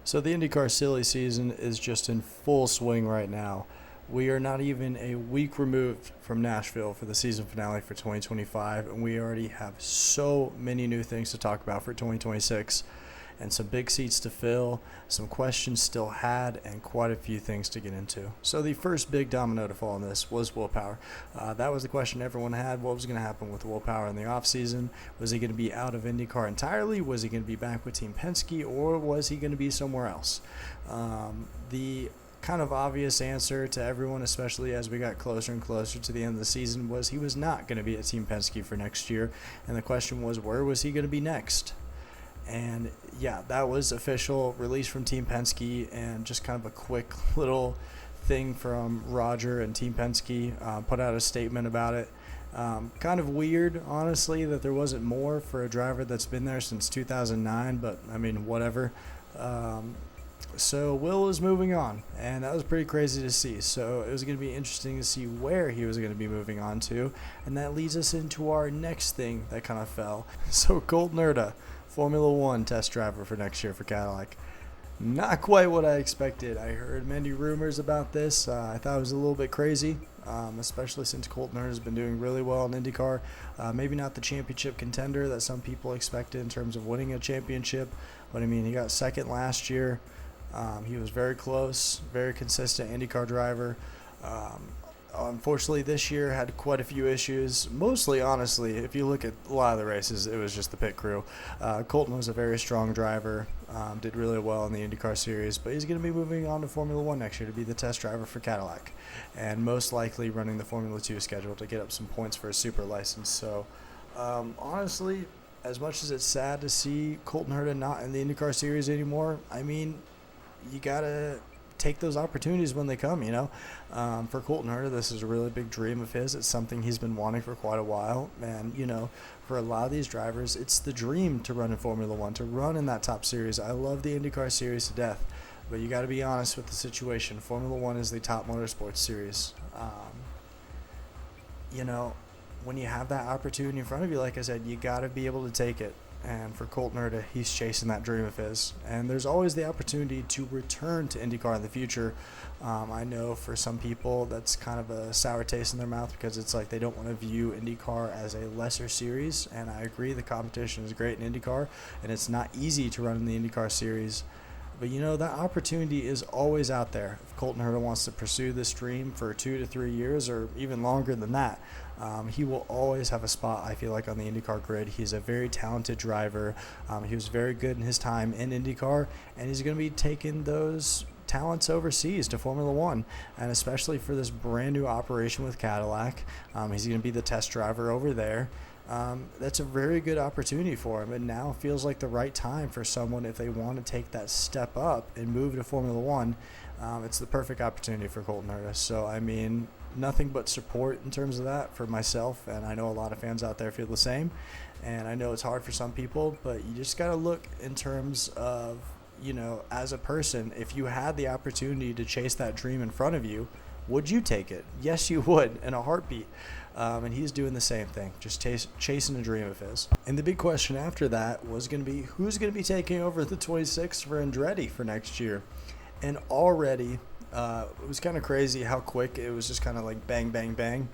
So the IndyCar silly season is just in full swing right now. We are not even a week removed from Nashville for the season finale for 2025, and we already have so many new things to talk about for 2026, and some big seats to fill, some questions still had, and quite a few things to get into. So the first big domino to fall on this was Will Power. That was the question everyone had. What was going to happen with Will Power in the offseason? Was he going to be out of IndyCar entirely? Was he going to be back with Team Penske, or was he going to be somewhere else? The kind of obvious answer to everyone, especially as we got closer and closer to the end of the season, was he was not going to be at Team Penske for next year. And the question was, where was he going to be next? And yeah, that was official, release from Team Penske, and just kind of a quick little thing from Roger and Team Penske, put out a statement about it. Kind of weird, honestly, that there wasn't more for a driver that's been there since 2009, but I mean, whatever. So Will is moving on, and that was pretty crazy to see. So it was going to be interesting to see where he was going to be moving on to, and that leads us into our next thing that kind of fell. So Colt Nerda, Formula One test driver for next year for Cadillac. Not quite what I expected. I heard many rumors about this. I thought it was a little bit crazy, especially since Colt Nerda has been doing really well in IndyCar. Maybe not the championship contender that some people expected in terms of winning a championship, but I mean, he got second last year. He was very close, very consistent IndyCar driver. Unfortunately, this year had quite a few issues. Mostly, honestly, if you look at a lot of the races, it was just the pit crew. Colton was a very strong driver, did really well in the IndyCar series, but he's going to be moving on to Formula One next year to be the test driver for Cadillac, and most likely running the Formula 2 schedule to get up some points for a super license. So, honestly, as much as it's sad to see Colton Herta not in the IndyCar series anymore, I mean, you got to take those opportunities when they come, you know. For Colton Herta, this is a really big dream of his. It's something he's been wanting for quite a while. And, you know, for a lot of these drivers, it's the dream to run in Formula One, to run in that top series. I love the IndyCar series to death, but you got to be honest with the situation. Formula One is the top motorsports series. You know, when you have that opportunity in front of you, like I said, you got to be able to take it. And for Colt Nerda, he's chasing that dream of his. And there's always the opportunity to return to IndyCar in the future. I know for some people that's kind of a sour taste in their mouth because it's like they don't want to view IndyCar as a lesser series. And I agree, the competition is great in IndyCar, and it's not easy to run in the IndyCar series. But, you know, that opportunity is always out there. If Colton Herta wants to pursue this dream for 2 to 3 years or even longer than that, he will always have a spot, I feel like, on the IndyCar grid. He's a very talented driver. He was very good in his time in IndyCar, and he's going to be taking those talents overseas to Formula One, and especially for this brand new operation with Cadillac. He's going to be the test driver over there. That's a very good opportunity for him, and now feels like the right time for someone if they want to take that step up and move to Formula One. It's the perfect opportunity for Colton Herta. So, I mean, nothing but support in terms of that for myself, and I know a lot of fans out there feel the same, and I know it's hard for some people, but you just got to look in terms of, you know, as a person, if you had the opportunity to chase that dream in front of you, would you take it? Yes, you would, in a heartbeat. And he's doing the same thing, just chasing a dream of his. And the big question after that was going to be, who's going to be taking over the 26 for Andretti for next year? And already, it was kind of crazy how quick it was, just kind of like bang, bang, bang.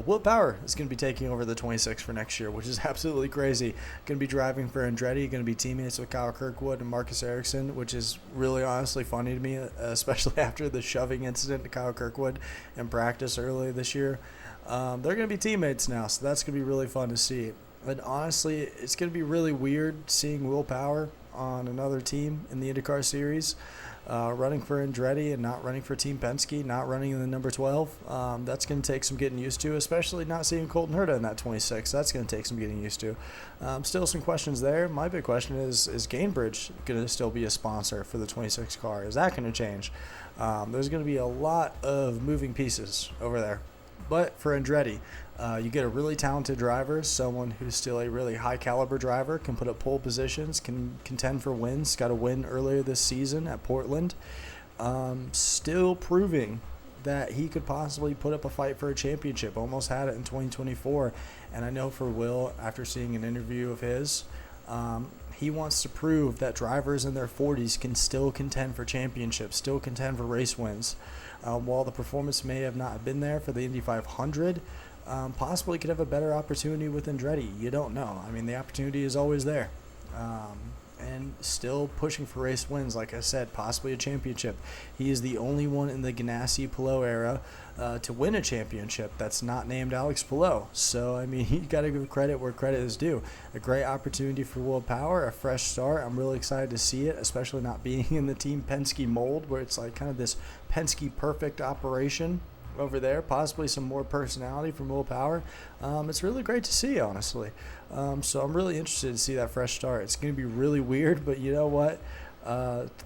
Will Power is going to be taking over the 26 for next year, which is absolutely crazy. Going to be driving for Andretti, going to be teammates with Kyle Kirkwood and Marcus Ericsson, which is really honestly funny to me, especially after the shoving incident to Kyle Kirkwood in practice earlier this year. They're going to be teammates now, so that's going to be really fun to see. But honestly, it's going to be really weird seeing Will Power on another team in the IndyCar series, running for Andretti and not running for Team Penske, not running in the number 12. That's going to take some getting used to, especially not seeing Colton Herta in that 26. That's going to take some getting used to. Still some questions there. My big question is Gainbridge going to still be a sponsor for the 26 car? Is that going to change? There's going to be a lot of moving pieces over there. But for Andretti, you get a really talented driver, someone who's still a really high-caliber driver, can put up pole positions, can contend for wins, got a win earlier this season at Portland, still proving that he could possibly put up a fight for a championship, almost had it in 2024. And I know for Will, after seeing an interview of his, He wants to prove that drivers in their 40s can still contend for championships, still contend for race wins. While the performance may have not been there for the Indy 500, possibly could have a better opportunity with Andretti. You don't know. I mean, the opportunity is always there. And still pushing for race wins, like I said, possibly a championship. He is the only one in the Ganassi-Palou era to win a championship that's not named Alex Palou. So, I mean, you got to give credit where credit is due. A great opportunity for Will Power, a fresh start. I'm really excited to see it, especially not being in the Team Penske mold, where it's like kind of this Penske perfect operation over there, possibly some more personality from Will Power. It's really great to see, honestly. So I'm really interested to see that fresh start. It's going to be really weird, but you know what?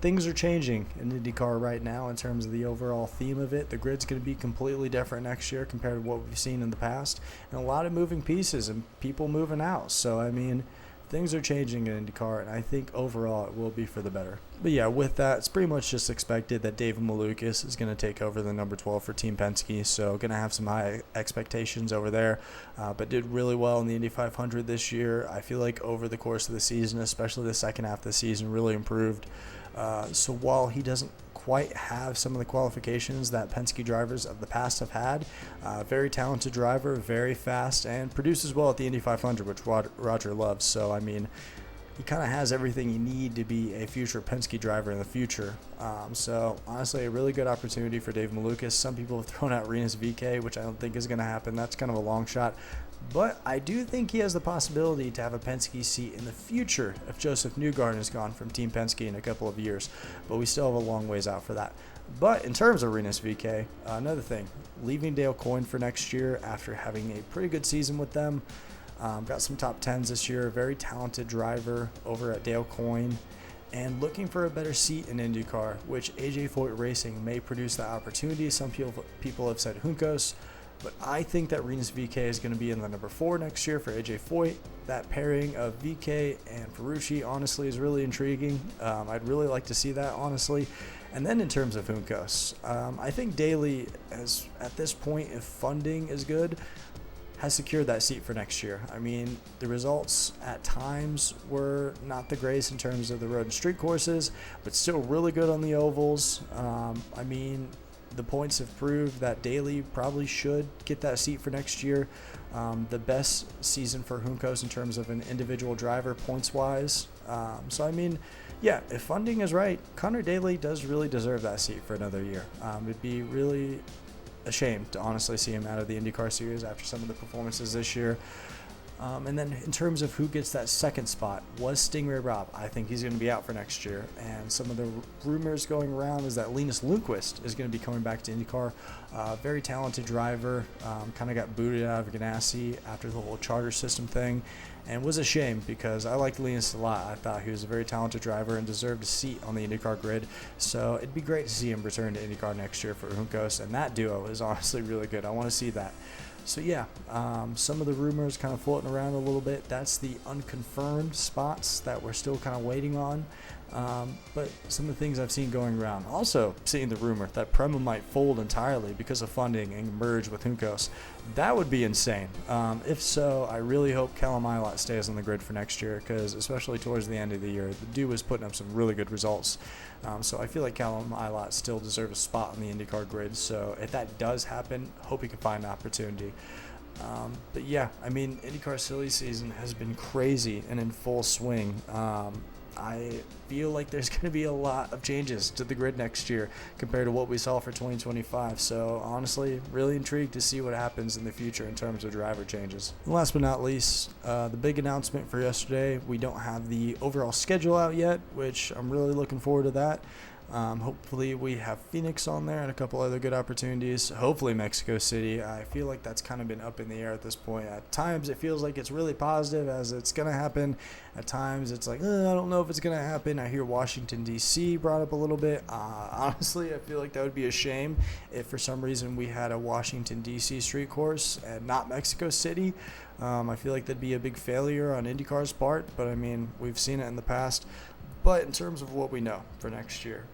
Things are changing in IndyCar right now in terms of the overall theme of it. The grid's going to be completely different next year compared to what we've seen in the past, and a lot of moving pieces and people moving out. So, I mean, things are changing in IndyCar, and I think overall it will be for the better. But yeah, with that, it's pretty much just expected that David Malukas is going to take over the number 12 for Team Penske, so going to have some high expectations over there, but did really well in the Indy 500 this year. I feel like over the course of the season, especially the second half of the season, really improved. So while he doesn't quite have some of the qualifications that Penske drivers of the past have had, very talented driver, very fast, and produces well at the Indy 500, which Roger loves. So, I mean, he kind of has everything you need to be a future Penske driver in the future. So, honestly, a really good opportunity for Dave Malukas. Some people have thrown out Rinus VeeKay, which I don't think is going to happen. That's kind of a long shot. But I do think he has the possibility to have a Penske seat in the future if Joseph Newgarden is gone from Team Penske in a couple of years. But we still have a long ways out for that. But in terms of Rinus VeeKay, another thing, leaving Dale Coyne for next year after having a pretty good season with them. Got some top 10s this year. Very talented driver over at Dale Coyne. And looking for a better seat in IndyCar, which AJ Foyt Racing may produce that opportunity. Some people have said Juncos. But I think that Rinus VeeKay is going to be in the number 4 next year for AJ Foyt. That pairing of VeeKay and Ferrucci, honestly, is really intriguing. I'd really like to see that, honestly. And then in terms of Juncos, I think Daly, has, at this point, if funding is good, has secured that seat for next year. I mean, the results at times were not the greatest in terms of the road and street courses, but still really good on the ovals. I mean, the points have proved that Daly probably should get that seat for next year. The best season for Juncos in terms of an individual driver points-wise. So, I mean, yeah, if funding is right, Connor Daly does really deserve that seat for another year. It'd be really a shame to honestly see him out of the IndyCar series after some of the performances this year. And then in terms of who gets that second spot, was Stingray Robb. I think he's going to be out for next year. And some of the rumors going around is that Linus Lundqvist is going to be coming back to IndyCar. Very talented driver. Kind of got booted out of Ganassi after the whole charter system thing. And was a shame because I liked Linus a lot. I thought he was a very talented driver and deserved a seat on the IndyCar grid. So it'd be great to see him return to IndyCar next year for Juncos. And that duo is honestly really good. I want to see that. So yeah, some of the rumors kind of floating around a little bit. That's the unconfirmed spots that we're still kind of waiting on. But some of the things I've seen going around. Also seeing the rumor that Prema might fold entirely because of funding and merge with Juncos. That would be insane. If so, I really hope Callum Ilott stays on the grid for next year because especially towards the end of the year, the dude was putting up some really good results. So I feel like Callum Ilott still deserves a spot on the IndyCar grid. So if that does happen, hope he can find an opportunity. But yeah, I mean, IndyCar silly season has been crazy and in full swing. I feel like there's going to be a lot of changes to the grid next year compared to what we saw for 2025. So honestly, really intrigued to see what happens in the future in terms of driver changes. And last but not least, the big announcement for yesterday, we don't have the overall schedule out yet, which I'm really looking forward to that. Hopefully we have Phoenix on there and a couple other good opportunities. Hopefully Mexico City. I feel like that's kind of been up in the air at this point. At times it feels like it's really positive as it's going to happen. At times it's like, I don't know if it's going to happen. I hear Washington, D.C. brought up a little bit. Honestly, I feel like that would be a shame if for some reason we had a Washington, D.C. street course and not Mexico City. I feel like that'd be a big failure on IndyCar's part, but I mean, we've seen it in the past. But in terms of what we know for next year,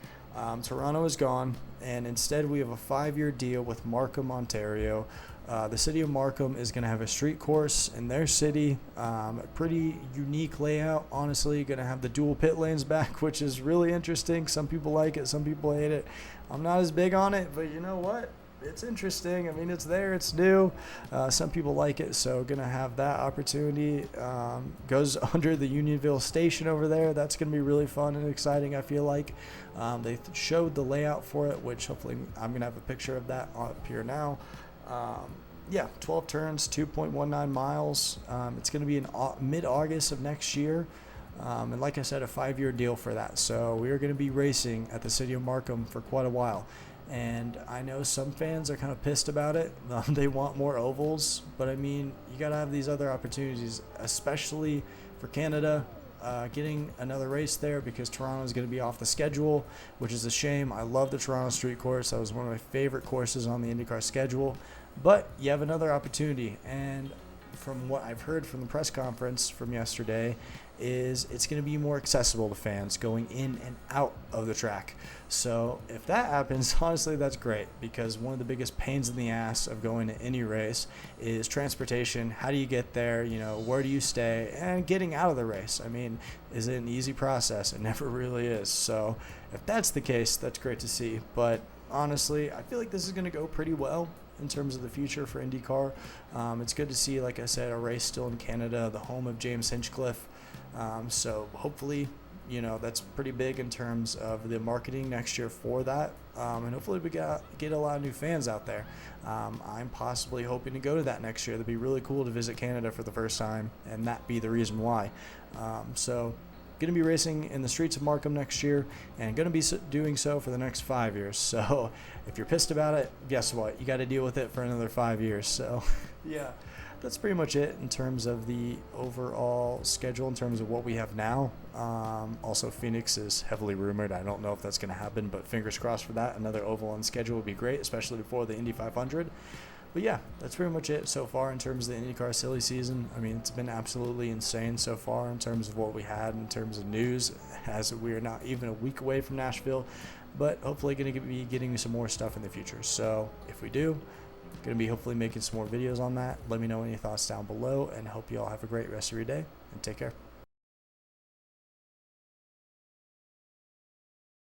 Toronto is gone, and instead we have a 5-year deal with Markham, Ontario. The city of Markham is going to have a street course in their city. A pretty unique layout, honestly. Going to have the dual pit lanes back, which is really interesting. Some people like it, some people hate it. I'm not as big on it, but you know what? It's interesting. I mean, it's there, it's new. Some people like it, so going to have that opportunity. Goes under the Unionville station over there. That's going to be really fun and exciting, I feel like. They showed the layout for it, which hopefully I'm going to have a picture of that up here now. 12 turns, 2.19 miles. It's going to be in mid-August of next year. And like I said, a 5-year deal for that. So we are going to be racing at the city of Markham for quite a while. And I know some fans are kind of pissed about it. They want more ovals. But, I mean, you got to have these other opportunities, especially for Canada, getting another race there because Toronto is going to be off the schedule, which is a shame. I love the Toronto Street Course. That was one of my favorite courses on the IndyCar schedule. But you have another opportunity. And from what I've heard from the press conference from yesterday is it's going to be more accessible to fans going in and out of the track. So if that happens, honestly, that's great because one of the biggest pains in the ass of going to any race is transportation. How do you get there? You know, where do you stay? And getting out of the race. I mean, is it an easy process? It never really is. So if that's the case, that's great to see. But honestly, I feel like this is going to go pretty well in terms of the future for IndyCar. It's good to see, like I said, a race still in Canada, the home of James Hinchcliffe. So hopefully, you know, that's pretty big in terms of the marketing next year for that. And hopefully we get a lot of new fans out there. I'm possibly hoping to go to that next year. That'd be really cool to visit Canada for the first time, and that be the reason why. So going to be racing in the streets of Markham next year and going to be doing so for the next 5 years. So if you're pissed about it, guess what? You got to deal with it for another 5 years. So yeah, that's pretty much it in terms of the overall schedule in terms of what we have now. Also, Phoenix is heavily rumored. I don't know if that's going to happen, but fingers crossed for that. Another oval on schedule would be great, especially before the Indy 500. But yeah, that's pretty much it so far in terms of the IndyCar silly season. I mean, it's been absolutely insane so far in terms of what we had in terms of news, as we are not even a week away from Nashville. But hopefully going to be getting some more stuff in the future. So if we do, going to be hopefully making some more videos on that. Let me know any thoughts down below, and hope you all have a great rest of your day, and take care.